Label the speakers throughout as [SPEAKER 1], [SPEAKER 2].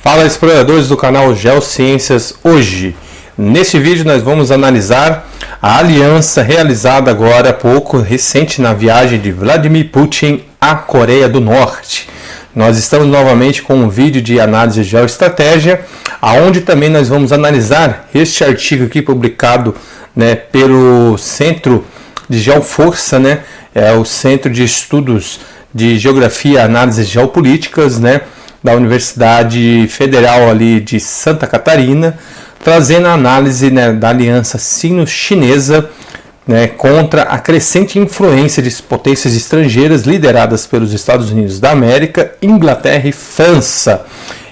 [SPEAKER 1] Fala, exploradores do canal Geociências. Hoje, neste vídeo, nós vamos analisar a aliança realizada agora há pouco, recente, na viagem de Vladimir Putin à Coreia do Norte. Nós estamos novamente com um vídeo de análise de geoestratégia, aonde também nós vamos analisar este artigo aqui publicado, pelo Centro de Geoforça, é o Centro de Estudos de Geografia e Análises Geopolíticas, da Universidade Federal ali de Santa Catarina, trazendo a análise da aliança sino-chinesa contra a crescente influência de potências estrangeiras lideradas pelos Estados Unidos da América, Inglaterra e França.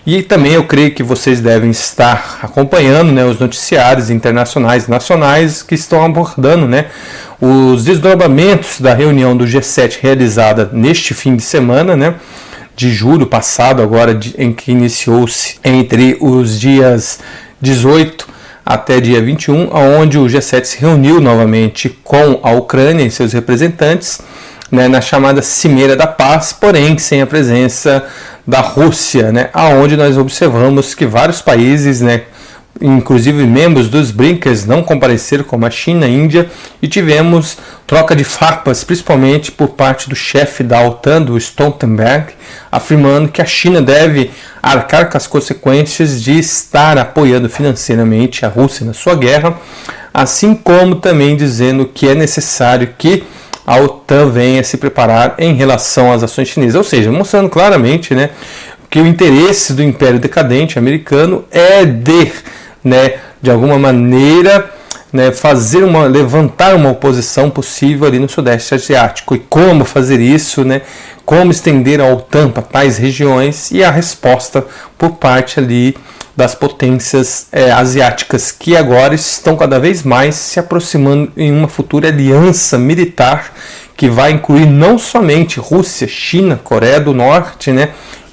[SPEAKER 1] E também eu creio que vocês devem estar acompanhando os noticiários internacionais e nacionais que estão abordando os desdobramentos da reunião do G7 realizada neste fim de semana, de julho passado, agora em que iniciou-se entre os dias 18 até dia 21, onde o G7 se reuniu novamente com a Ucrânia e seus representantes, na chamada Cimeira da Paz, porém sem a presença da Rússia, aonde nós observamos que vários países, inclusive membros dos BRICS, não compareceram, como a China, a Índia, e tivemos troca de farpas, principalmente por parte do chefe da OTAN, do Stoltenberg, afirmando que a China deve arcar com as consequências de estar apoiando financeiramente a Rússia na sua guerra, assim como também dizendo que é necessário que a OTAN venha se preparar em relação às ações chinesas, ou seja, mostrando claramente que o interesse do Império Decadente americano é de alguma maneira levantar uma oposição possível ali no Sudeste Asiático. E como fazer isso, como estender a OTAN para tais regiões, e a resposta por parte ali das potências asiáticas, que agora estão cada vez mais se aproximando em uma futura aliança militar que vai incluir não somente Rússia, China, Coreia do Norte,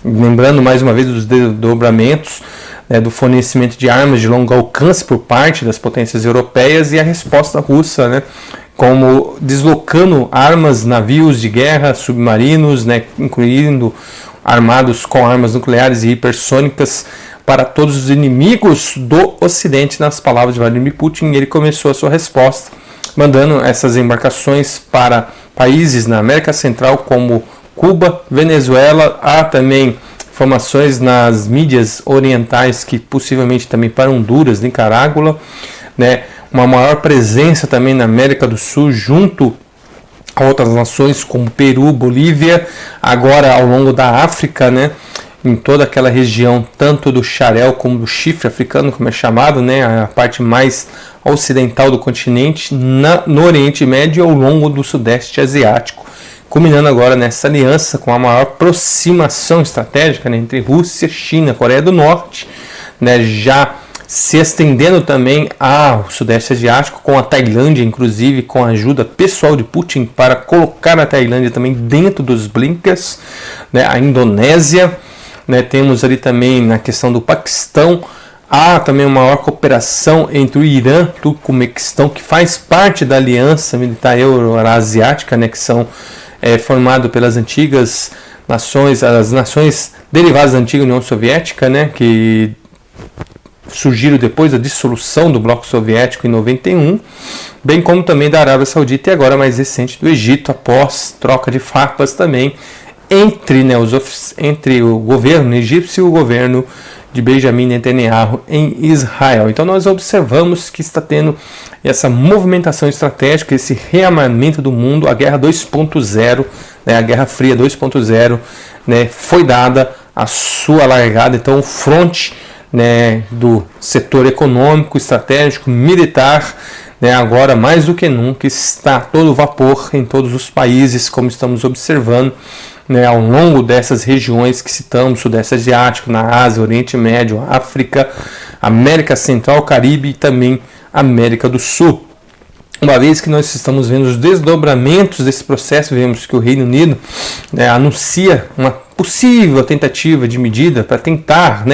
[SPEAKER 1] lembrando mais uma vez dos desdobramentos do fornecimento de armas de longo alcance por parte das potências europeias, e a resposta russa, como deslocando armas, navios de guerra, submarinos, incluindo armados com armas nucleares e hipersônicas para todos os inimigos do Ocidente, nas palavras de Vladimir Putin. Ele começou a sua resposta mandando essas embarcações para países na América Central como Cuba, Venezuela. Há também informações nas mídias orientais que possivelmente também para Honduras, Nicarágua, uma maior presença também na América do Sul, junto a outras nações como Peru, Bolívia, agora ao longo da África, em toda aquela região, tanto do Xarel como do Chifre Africano, como é chamado, a parte mais ocidental do continente, no Oriente Médio e ao longo do Sudeste Asiático, culminando agora nessa aliança com a maior aproximação estratégica entre Rússia, China, Coreia do Norte, já se estendendo também ao Sudeste Asiático, com a Tailândia, inclusive com a ajuda pessoal de Putin para colocar a Tailândia também dentro dos BRICS, a Indonésia, temos ali também na questão do Paquistão. Há também uma maior cooperação entre o Irã e o Turcomequistão, que faz parte da Aliança Militar Euro-Asiática, que são formado pelas antigas nações, as nações derivadas da antiga União Soviética, que surgiram depois da dissolução do Bloco Soviético em 91, bem como também da Arábia Saudita e agora mais recente do Egito, após troca de farpas também entre o governo egípcio e o governo de Benjamin Netanyahu em Israel. Então nós observamos que está tendo essa movimentação estratégica, esse rearmamento do mundo, a Guerra 2.0, a Guerra Fria 2.0, foi dada a sua largada. Então o fronte do setor econômico, estratégico, militar, agora mais do que nunca está todo vapor em todos os países, como estamos observando ao longo dessas regiões que citamos, Sudeste Asiático, na Ásia, Oriente Médio, África, América Central, Caribe e também América do Sul. Uma vez que nós estamos vendo os desdobramentos desse processo, vemos que o Reino Unido anuncia uma possível tentativa de medida para tentar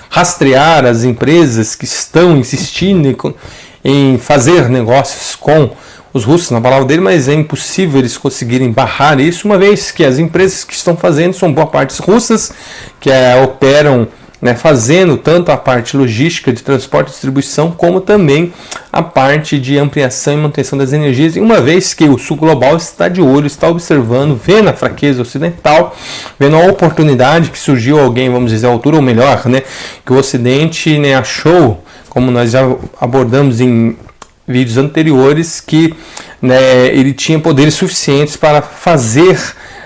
[SPEAKER 1] rastrear as empresas que estão insistindo em fazer negócios com os russos, na palavra dele, mas é impossível eles conseguirem barrar isso, uma vez que as empresas que estão fazendo são boa parte russas, que operam né, fazendo tanto a parte logística de transporte e distribuição, como também a parte de ampliação e manutenção das energias, e uma vez que o sul global está de olho, está observando, vendo a fraqueza ocidental, vendo a oportunidade que surgiu alguém, vamos dizer, à altura, ou melhor, né, que o Ocidente, né, achou, como nós já abordamos em vídeos anteriores, que, né, ele tinha poderes suficientes para fazer,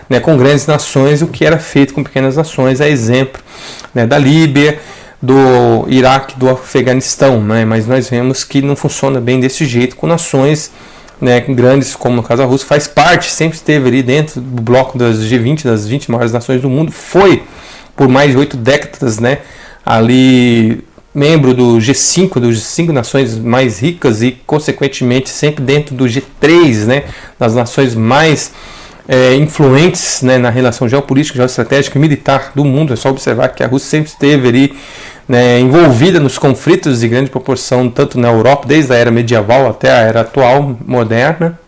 [SPEAKER 1] né, com grandes nações o que era feito com pequenas nações, a exemplo, né, da Líbia, do Iraque, do Afeganistão, né, mas nós vemos que não funciona bem desse jeito com nações, né, grandes, como no caso a Rússia, faz parte, sempre esteve ali dentro do bloco das G20, das 20 maiores nações do mundo, foi por mais de 8 décadas, né, ali membro do G5, dos 5 nações mais ricas e, consequentemente, sempre dentro do G3, né, das nações mais influentes, né, na relação geopolítica, geoestratégica e militar do mundo. É só observar que a Rússia sempre esteve ali, né, envolvida nos conflitos de grande proporção, tanto na Europa, desde a era medieval até a era atual, moderna.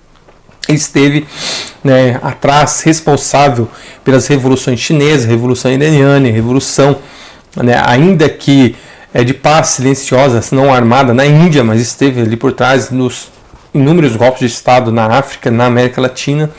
[SPEAKER 1] Esteve, né, atrás, responsável pelas revoluções chinesas, revolução iraniana, revolução, né, ainda que de paz silenciosa, não armada, na Índia, mas esteve ali por trás nos inúmeros golpes de Estado na África, na América Latina,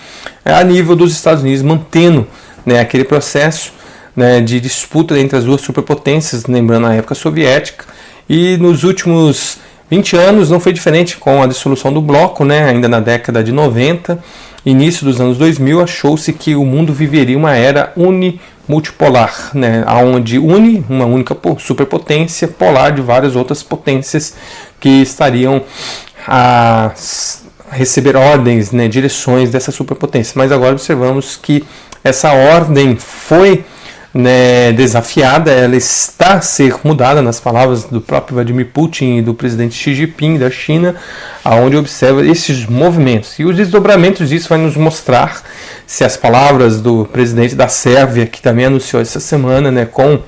[SPEAKER 1] a nível dos Estados Unidos, mantendo, né, aquele processo, né, de disputa entre as duas superpotências, lembrando a época soviética, e nos últimos 20 anos não foi diferente com a dissolução do bloco, né, ainda na década de 90, início dos anos 2000, achou-se que o mundo viveria uma era unimultipolar, né, onde une uma única superpotência polar de várias outras potências que estariam a receber ordens, né, direções dessa superpotência. Mas agora observamos que essa ordem foi, né, desafiada, ela está a ser mudada, nas palavras do próprio Vladimir Putin e do presidente Xi Jinping da China, aonde observa esses movimentos. E os desdobramentos disso vai nos mostrar se as palavras do presidente da Sérvia, que também anunciou essa semana, né, com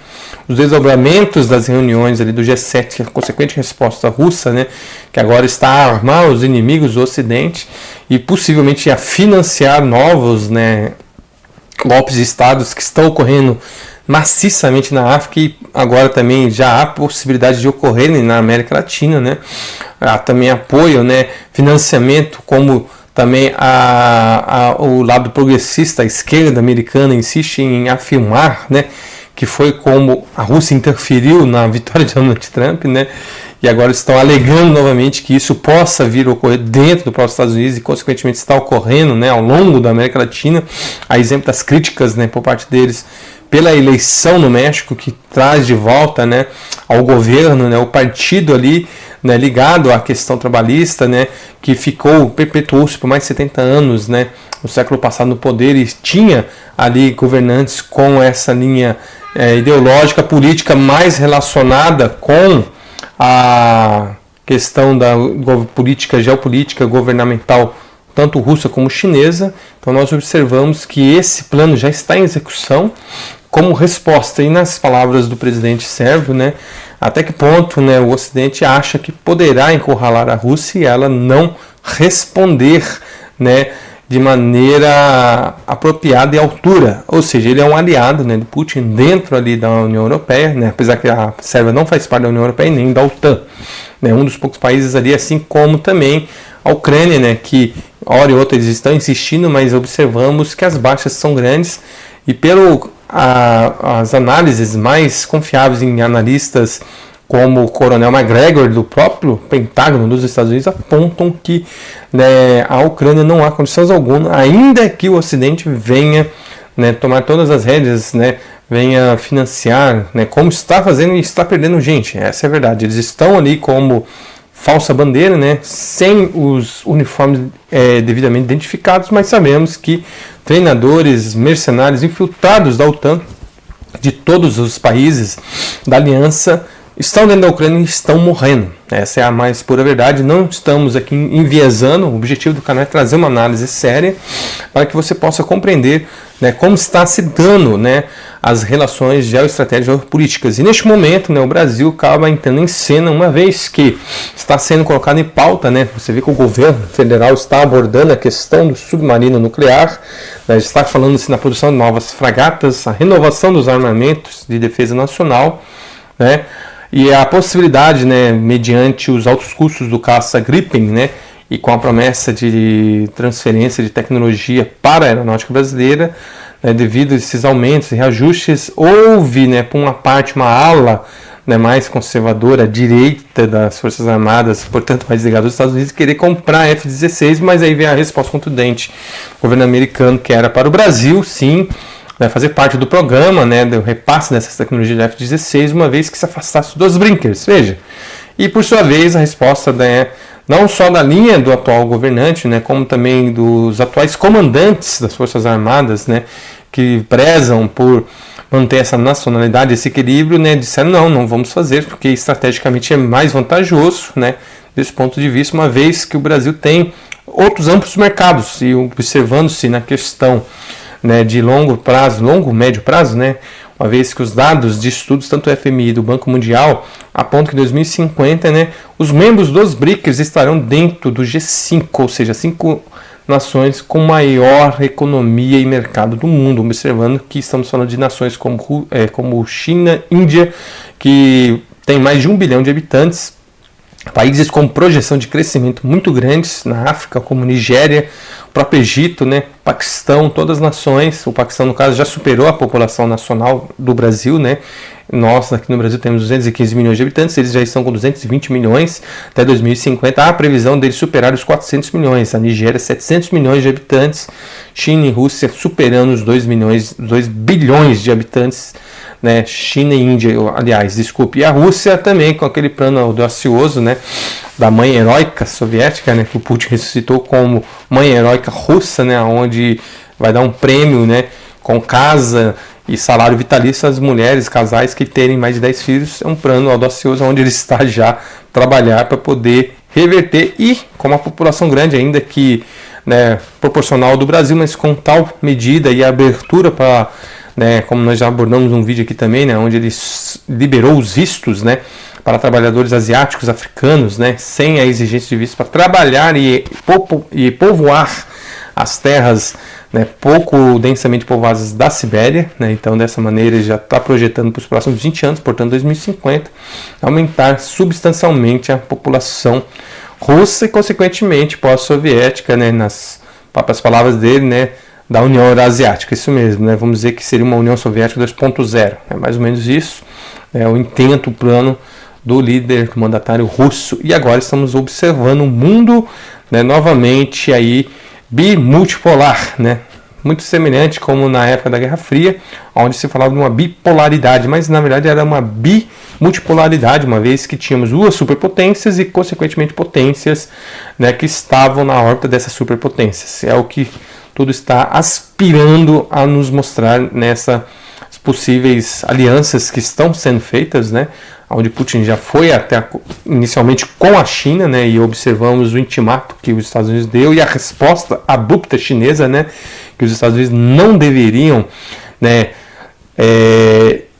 [SPEAKER 1] os desdobramentos das reuniões ali do G7, que é a consequente resposta russa, né, que agora está a armar os inimigos do Ocidente e possivelmente a financiar novos, né, golpes de estados que estão ocorrendo maciçamente na África, e agora também já há possibilidade de ocorrerem na América Latina, né? Há também apoio, né, financiamento, como também o lado progressista, a esquerda americana, insiste em afirmar, né, que foi como a Rússia interferiu na vitória de Donald Trump, né? E agora estão alegando novamente que isso possa vir a ocorrer dentro do próprio Estados Unidos e, consequentemente, está ocorrendo, né, ao longo da América Latina, a exemplo das críticas, né, por parte deles pela eleição no México, que traz de volta, né, ao governo, né, o partido ali, né, ligado à questão trabalhista, né, que perpetuou-se por mais de 70 anos, né, no século passado no poder, e tinha ali governantes com essa linha ideológica, política mais relacionada com a questão da política, geopolítica, governamental, tanto russa como chinesa. Então nós observamos que esse plano já está em execução como resposta, e nas palavras do presidente sérvio, né, até que ponto, né, o Ocidente acha que poderá encurralar a Rússia e ela não responder, né, de maneira apropriada e à altura. Ou seja, ele é um aliado, né, de Putin dentro ali da União Europeia, né, apesar que a Sérvia não faz parte da União Europeia nem da OTAN, né, um dos poucos países ali, assim como também a Ucrânia, né, que hora e outra eles estão insistindo, mas observamos que as baixas são grandes, e as análises mais confiáveis em analistas como o coronel McGregor do próprio Pentágono dos Estados Unidos apontam que, né, a Ucrânia não há condições alguma, ainda que o Ocidente venha, né, tomar todas as rédeas, né, venha financiar, né, como está fazendo, e está perdendo gente. Essa é a verdade. Eles estão ali como falsa bandeira, né, sem os uniformes devidamente identificados, mas sabemos que treinadores, mercenários infiltrados da OTAN, de todos os países da aliança, estão dentro da Ucrânia e estão morrendo. Essa é a mais pura verdade. Não estamos aqui enviesando. O objetivo do canal é trazer uma análise séria para que você possa compreender, né, como está se dando, né, as relações geoestratégicas e geopolíticas. E neste momento, né, o Brasil acaba entrando em cena, uma vez que está sendo colocado em pauta, né, você vê que o governo federal está abordando a questão do submarino nuclear, né, está falando-se na produção de novas fragatas, a renovação dos armamentos de defesa nacional, né, e a possibilidade, né, mediante os altos custos do caça Gripen, né, e com a promessa de transferência de tecnologia para a aeronáutica brasileira, né, devido a esses aumentos e reajustes, houve, né, por uma parte, uma ala, né, mais conservadora, à direita das Forças Armadas, portanto mais ligada aos Estados Unidos, querer comprar F-16, mas aí vem a resposta contundente. O governo americano que era para o Brasil, sim, né, fazer parte do programa, né, do repasse dessas tecnologias de F-16, uma vez que se afastasse dos brinkers, veja. E por sua vez a resposta, né, não só da linha do atual governante, né, como também dos atuais comandantes das Forças Armadas, né, que prezam por manter essa nacionalidade, esse equilíbrio, né, disseram não vamos fazer, porque estrategicamente é mais vantajoso, né, desse ponto de vista, uma vez que o Brasil tem outros amplos mercados, e observando-se na questão, né, de longo, médio prazo, né, uma vez que os dados de estudos, tanto do FMI e do Banco Mundial, apontam que em 2050, né, os membros dos BRICS estarão dentro do G5, ou seja, 5 nações com maior economia e mercado do mundo, observando que estamos falando de nações como China, Índia, que tem mais de 1 bilhão de habitantes, países com projeção de crescimento muito grandes na África, como Nigéria, o próprio Egito, né, Paquistão, todas as nações. O Paquistão, no caso, já superou a população nacional do Brasil, né? Nós aqui no Brasil temos 215 milhões de habitantes, eles já estão com 220 milhões até 2050. Há a previsão deles superar os 400 milhões. A Nigéria, 700 milhões de habitantes. China e Rússia superando os 2 bilhões de habitantes. Né? China e Índia, aliás, desculpe. E a Rússia também, com aquele plano audacioso, né, da mãe heróica soviética, né, que o Putin ressuscitou como mãe heróica russa, né, onde vai dar um prêmio, né, com casa e salário vitalício às mulheres, casais que terem mais de 10 filhos. É um plano audacioso onde ele está já a trabalhar para poder reverter, e com uma população grande ainda que, né, proporcional do Brasil, mas com tal medida e abertura para, né, como nós já abordamos um vídeo aqui também, né, onde ele liberou os vistos, né, para trabalhadores asiáticos, africanos, né, sem a exigência de visto para trabalhar e povoar as terras, né, pouco densamente povoadas da Sibéria, né. Então dessa maneira ele já está projetando para os próximos 20 anos, portanto 2050, aumentar substancialmente a população russa e consequentemente pós-soviética, né, nas próprias palavras dele, né, da União Eurasiática, isso mesmo, né? Vamos dizer que seria uma União Soviética 2.0, é mais ou menos isso, é o intento, o plano do líder, do mandatário russo. E agora estamos observando um mundo, né, novamente aí bimultipolar, né? Muito semelhante como na época da Guerra Fria, onde se falava de uma bipolaridade, mas na verdade era uma bimultipolaridade, uma vez que tínhamos duas superpotências e consequentemente potências, né, que estavam na órbita dessas superpotências. É o que tudo está aspirando a nos mostrar nessas possíveis alianças que estão sendo feitas, né? Onde Putin já foi até inicialmente com a China, né? E observamos o intimato que os Estados Unidos deu e a resposta abrupta chinesa, né? Que os Estados Unidos não deveriam, né,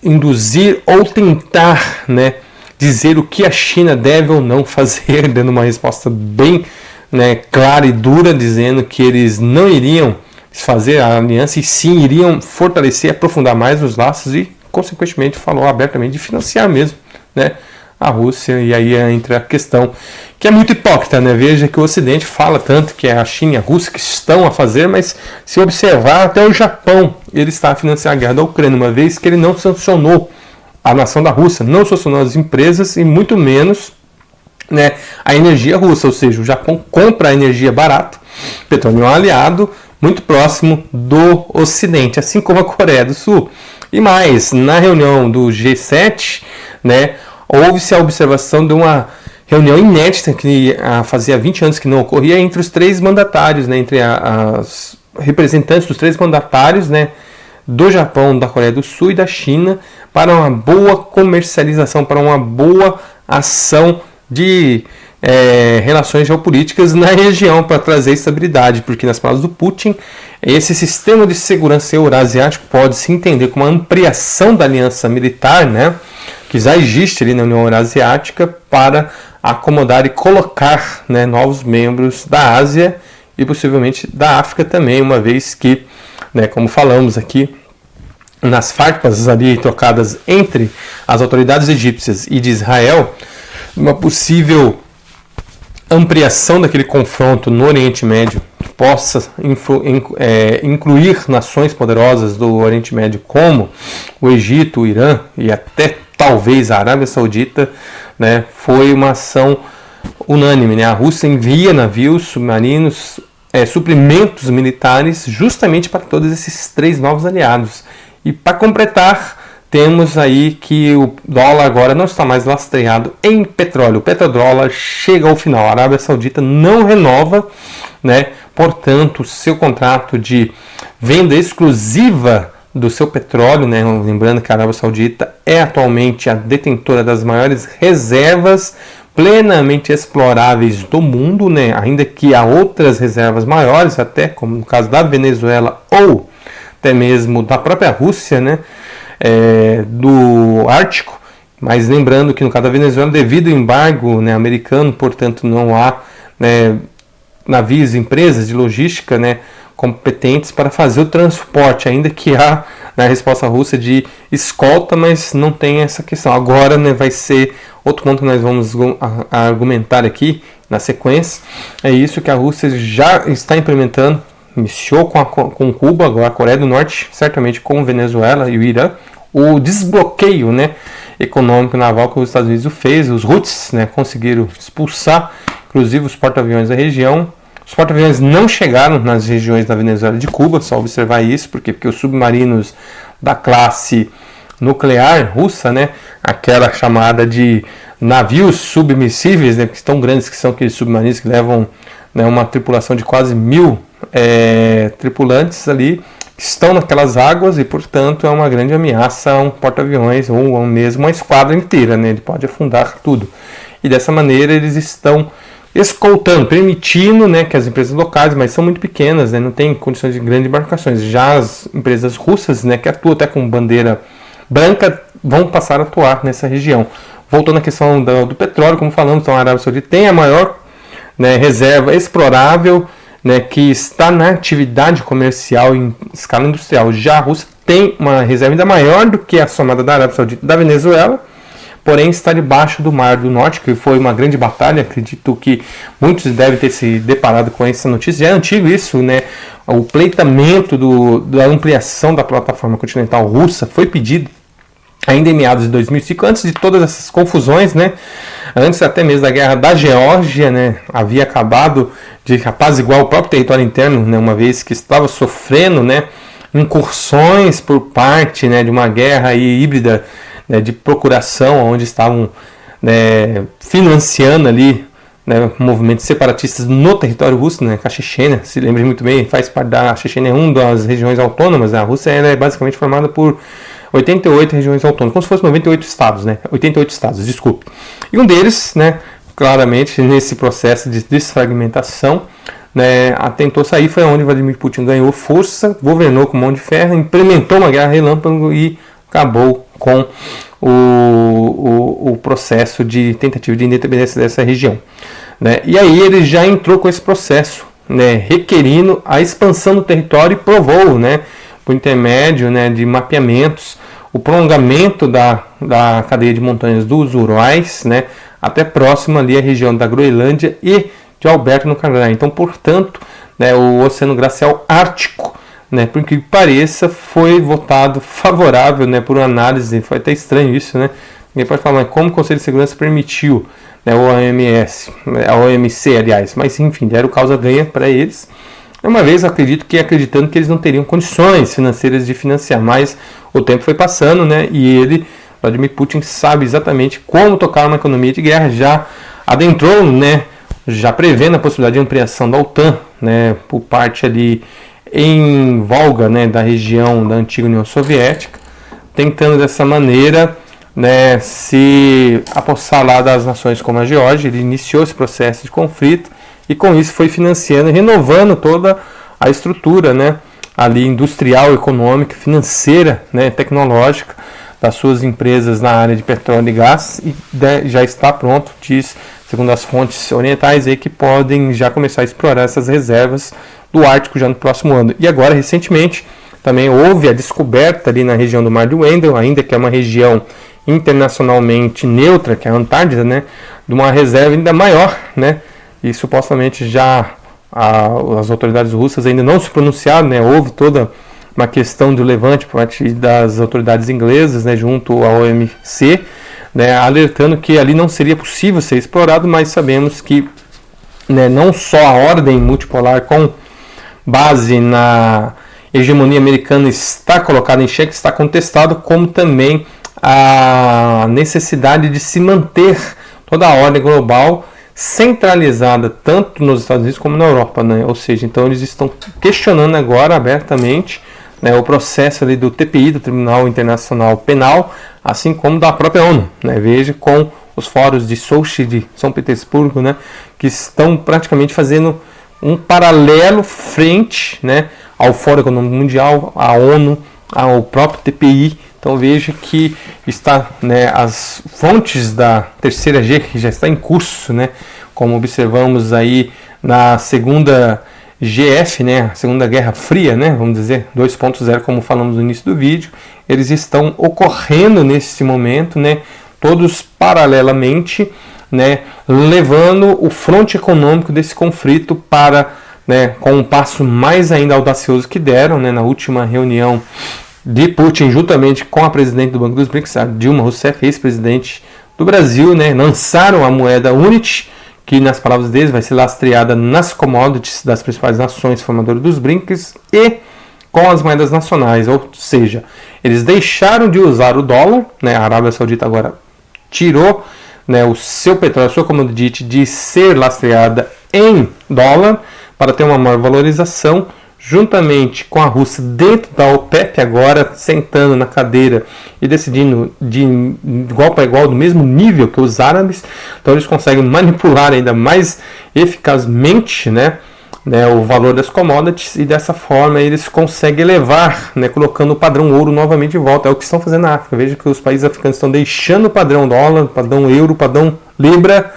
[SPEAKER 1] induzir ou tentar, né, dizer o que a China deve ou não fazer, dando uma resposta bem, né, clara e dura, dizendo que eles não iriam fazer a aliança e sim iriam fortalecer, aprofundar mais os laços e, consequentemente, falou abertamente de financiar mesmo, né, a Rússia. E aí entra a questão que é muito hipócrita, né? Veja que o Ocidente fala tanto que é a China e a Rússia que estão a fazer, mas se observar, até o Japão ele está a financiar a guerra da Ucrânia, uma vez que ele não sancionou a nação da Rússia, não sancionou as empresas e muito menos, né, a energia russa, ou seja, o Japão compra a energia barata, petróleo é um aliado muito próximo do Ocidente, assim como a Coreia do Sul. E mais, na reunião do G7, né, houve-se a observação de uma reunião inédita que fazia 20 anos que não ocorria entre os três mandatários, né, entre as representantes dos três mandatários, né, do Japão, da Coreia do Sul e da China, para uma boa comercialização, para uma boa ação de relações geopolíticas na região, para trazer estabilidade, porque nas palavras do Putin Esse sistema de segurança eurasiático pode se entender como uma ampliação da aliança militar, né, que já existe ali na União Eurasiática, para acomodar e colocar, né, novos membros da Ásia e possivelmente da África também, uma vez que, né, como falamos aqui, nas farpas ali trocadas entre as autoridades egípcias e de Israel, uma possível ampliação daquele confronto no Oriente Médio que possa incluir nações poderosas do Oriente Médio como o Egito, o Irã e até talvez a Arábia Saudita, né, foi uma ação unânime, né? A Rússia envia navios, submarinos, suprimentos militares justamente para todos esses três novos aliados. E para completar, temos aí que o dólar agora não está mais lastreado em petróleo. O petrodólar chega ao final. A Arábia Saudita não renova, né? Portanto, seu contrato de venda exclusiva do seu petróleo, né? Lembrando que a Arábia Saudita é atualmente a detentora das maiores reservas plenamente exploráveis do mundo, né? Ainda que há outras reservas maiores, até como no caso da Venezuela ou até mesmo da própria Rússia, né? Do Ártico, mas lembrando que no caso da Venezuela, devido ao embargo, né, americano, portanto não há, né, navios, empresas de logística, né, competentes para fazer o transporte, ainda que há na resposta russa de escolta, mas não tem essa questão. Agora, né, vai ser outro ponto que nós vamos argumentar aqui na sequência, é isso que a Rússia já está implementando. Iniciou com Cuba, agora a Coreia do Norte, certamente com Venezuela e o Irã, o desbloqueio, né, econômico naval que os Estados Unidos fez. Os Houthis, né, conseguiram expulsar, inclusive, os porta-aviões da região. Os porta-aviões não chegaram nas regiões da Venezuela e de Cuba, só observar isso, porque os submarinos da classe nuclear russa, né, aquela chamada de navios submersíveis, né, que tão grandes que são aqueles submarinos que levam, né, uma tripulação de quase 1000 tripulantes ali, que estão naquelas águas, e portanto é uma grande ameaça a um porta-aviões ou mesmo uma esquadra inteira, né? Ele pode afundar tudo, e dessa maneira eles estão escoltando, permitindo, né, que as empresas locais, mas são muito pequenas, né, não tem condições de grandes embarcações. Já as empresas russas, né, que atuam até com bandeira branca, vão passar a atuar nessa região. Voltando à questão do petróleo, como falamos, então a Arábia Saudita tem a maior, né, reserva explorável, né, que está na atividade comercial em escala industrial. Já a Rússia tem uma reserva ainda maior do que a somada da Arábia Saudita e da Venezuela, porém está debaixo do Mar do Norte, que foi uma grande batalha. Acredito que muitos devem ter se deparado com essa notícia. Já é antigo isso, né? O pleitamento da ampliação da plataforma continental russa foi pedido ainda em meados de 2005, antes de todas essas confusões, né? Antes até mesmo da guerra da Geórgia, né? Havia acabado de apaziguar o próprio território interno, né? Uma vez que estava sofrendo, né, incursões por parte, né, de uma guerra aí híbrida, né, de procuração, onde estavam, né, financiando ali, né, movimentos separatistas no território russo, né, a Chechênia, se lembre muito bem, faz parte da Chechênia, uma das regiões autônomas. A Rússia é basicamente formada por 88 regiões autônomas, como se fosse 98 estados, né, 88 estados, desculpe. E um deles, né, claramente nesse processo de desfragmentação, né, tentou sair, foi onde Vladimir Putin ganhou força, governou com mão de ferro, implementou uma guerra relâmpago e acabou com o processo de tentativa de independência dessa região, né? E aí ele já entrou com esse processo, né, requerindo a expansão do território e provou, né, por intermédio, né, de mapeamentos, o prolongamento da cadeia de montanhas dos Urais, né, até próximo ali à região da Groenlândia e de Alberta, no Canadá. Então, portanto, né, o Oceano Glacial Ártico, né, por que pareça, foi votado favorável, né, por uma análise. Foi até estranho isso, né? Ninguém pode falar, mas como o Conselho de Segurança permitiu, né, o OMS, a OMC, aliás, mas enfim, deram causa ganha para eles. Uma vez acreditando que eles não teriam condições financeiras de financiar, mas o tempo foi passando, né, e Vladimir Putin, sabe exatamente como tocar uma economia de guerra, já adentrou, né, já prevendo a possibilidade de ampliação da OTAN, né, por parte ali em Volga, né, da região da antiga União Soviética, tentando dessa maneira, né, se apossar lá das nações como a Geórgia. Ele iniciou esse processo de conflito e com isso foi financiando e renovando toda a estrutura, né, ali industrial, econômica, financeira, né, tecnológica das suas empresas na área de petróleo e gás, e já está pronto, diz, segundo as fontes orientais, aí, que podem já começar a explorar essas reservas do Ártico já no próximo ano. E agora, recentemente, também houve a descoberta ali na região do Mar de Wendel, ainda que é uma região internacionalmente neutra, que é a Antártida, né, de uma reserva ainda maior, né, e supostamente já as autoridades russas ainda não se pronunciaram, né, houve toda uma questão do levante por parte das autoridades inglesas, né, junto ao OMC, né, alertando que ali não seria possível ser explorado, mas sabemos que, né, não só a ordem multipolar com base na hegemonia americana está colocada em xeque, está contestado, como também a necessidade de se manter toda a ordem global centralizada tanto nos Estados Unidos como na Europa, né? Ou seja, então eles estão questionando agora abertamente, né, o processo ali do TPI, do Tribunal Internacional Penal, assim como da própria ONU, né? Veja, com os fóruns de Sochi, de São Petersburgo, né, que estão praticamente fazendo um paralelo frente, né, ao Fórum Econômico Mundial, à ONU, ao próprio TPI. Então veja que está, né, as fontes da terceira G, que já está em curso, né, como observamos aí na segunda GF, né, a Segunda Guerra Fria, né, vamos dizer, 2.0, como falamos no início do vídeo, eles estão ocorrendo nesse momento, né, todos paralelamente, né, levando o fronte econômico desse conflito para, né, com um passo mais ainda audacioso que deram, né, na última reunião de Putin, juntamente com a presidente do Banco dos BRICS, a Dilma Rousseff, ex-presidente do Brasil, né, lançaram a moeda UNIT, que nas palavras deles vai ser lastreada nas commodities das principais nações formadoras dos BRICS e com as moedas nacionais, ou seja, eles deixaram de usar o dólar, né, a Arábia Saudita agora tirou, né, o seu petróleo, a sua commodity de ser lastreada em dólar para ter uma maior valorização, juntamente com a Rússia dentro da OPEP agora sentando na cadeira e decidindo de igual para igual, do mesmo nível que os árabes. Então eles conseguem manipular ainda mais eficazmente, né, o valor das commodities, e dessa forma eles conseguem elevar, né, colocando o padrão ouro novamente de volta. É o que estão fazendo na África. Veja que os países africanos estão deixando o padrão dólar, o padrão euro, o padrão libra,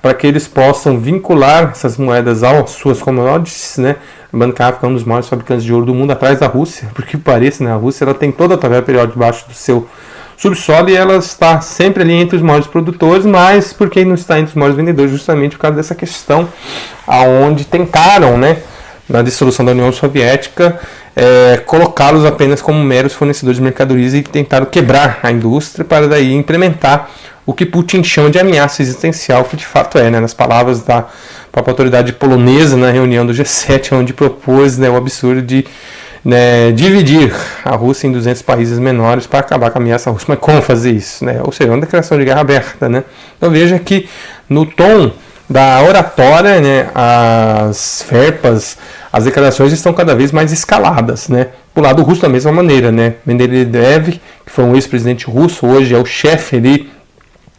[SPEAKER 1] para que eles possam vincular essas moedas às suas commodities, né? Lembrando que a África é um dos maiores fabricantes de ouro do mundo, atrás da Rússia, porque parece, né? A Rússia ela tem toda a tabela periódica debaixo do seu subsolo e ela está sempre ali entre os maiores produtores, mas porque não está entre os maiores vendedores, justamente por causa dessa questão, aonde tentaram, né, na dissolução da União Soviética, colocá-los apenas como meros fornecedores de mercadorias e tentaram quebrar a indústria para daí implementar o que Putin chama de ameaça existencial, que de fato é, né, nas palavras da própria autoridade polonesa na reunião do G7, onde propôs, né, o absurdo de, né, dividir a Rússia em 200 países menores para acabar com a ameaça russa. Mas como fazer isso? Né? Ou seja, uma declaração de guerra aberta. Né? Então veja que no tom da oratória, né, as ferpas, as declarações estão cada vez mais escaladas. Né? O lado russo da mesma maneira. Né? Medvedev, que foi um ex-presidente russo, hoje é o chefe ali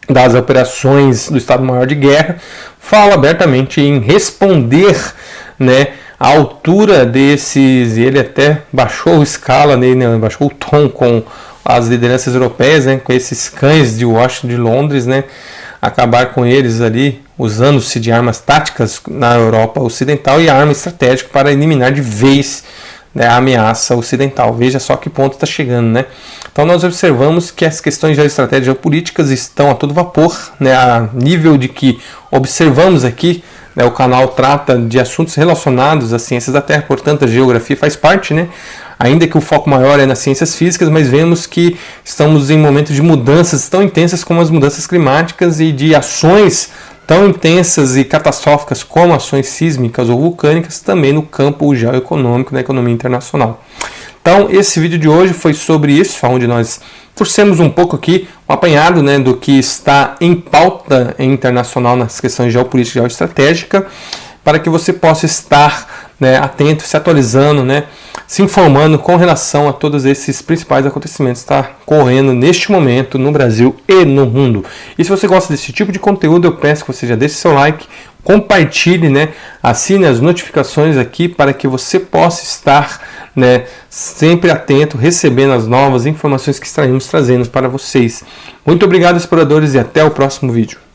[SPEAKER 1] das operações do Estado-Maior de Guerra, fala abertamente em responder, né, à altura desses, e ele até baixou a escala, né, baixou o tom com as lideranças europeias, né, com esses cães de Washington, de Londres, né, acabar com eles ali, usando-se de armas táticas na Europa Ocidental e arma estratégica para eliminar de vez, né, a ameaça ocidental. Veja só que ponto está chegando, né? Então nós observamos que as questões geoestratégicas e geopolíticas estão a todo vapor, né, a nível de que observamos aqui, né, o canal trata de assuntos relacionados às ciências da Terra, portanto a geografia faz parte, né? Ainda que o foco maior é nas ciências físicas, mas vemos que estamos em momentos de mudanças tão intensas como as mudanças climáticas e de ações tão intensas e catastróficas como ações sísmicas ou vulcânicas, também no campo geoeconômico da economia internacional. Então, esse vídeo de hoje foi sobre isso, onde nós trouxemos um pouco aqui, um apanhado, né, do que está em pauta internacional nas questões geopolítica e geoestratégica, para que você possa estar, né, atento, se atualizando, né, se informando com relação a todos esses principais acontecimentos que estão ocorrendo neste momento no Brasil e no mundo. E se você gosta desse tipo de conteúdo, eu peço que você já deixe seu like, compartilhe, né? Assine as notificações aqui para que você possa estar, né, sempre atento, recebendo as novas informações que estaremos trazendo para vocês. Muito obrigado, exploradores, e até o próximo vídeo.